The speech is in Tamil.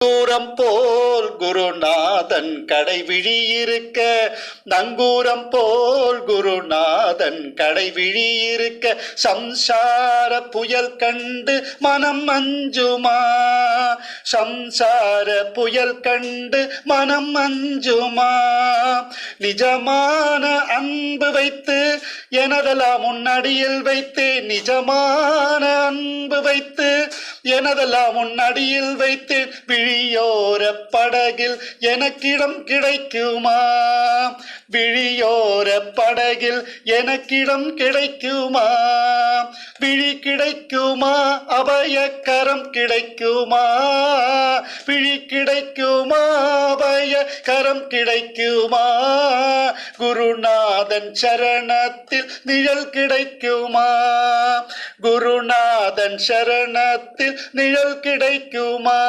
நங்கூரம் போல் குருநாதன் கடைவிழி இருக்க, நங்கூரம் போல் குருநாதன் கடைவிழி இருக்க, சம்சார புயல் கண்டு மனம் அஞ்சுமா, சம்சார புயல் கண்டு மனம் அஞ்சுமா. நிஜமான அன்பு வைத்து எனதெல்லாம் முன்னடியில் வைத்தேன், நிஜமான அன்பு வைத்து எனதெல்லாம் முன்னடியில் வைத்தேன். விழியோர படகில் எனக்கிடம் கிடைக்குமா, விழியோர படகில் எனக்கிடம் கிடைக்குமா. விழி கிடைக்குமா, அபயக்கரம் கிடைக்குமா, விழி கிடைக்குமா, அபயக்கரம் கிடைக்குமா. குருநாதன் சரணத்தில் நிழல் கிடைக்குமா, குருநாதன் சரணத்தில் நிழல் கிடைக்குமா.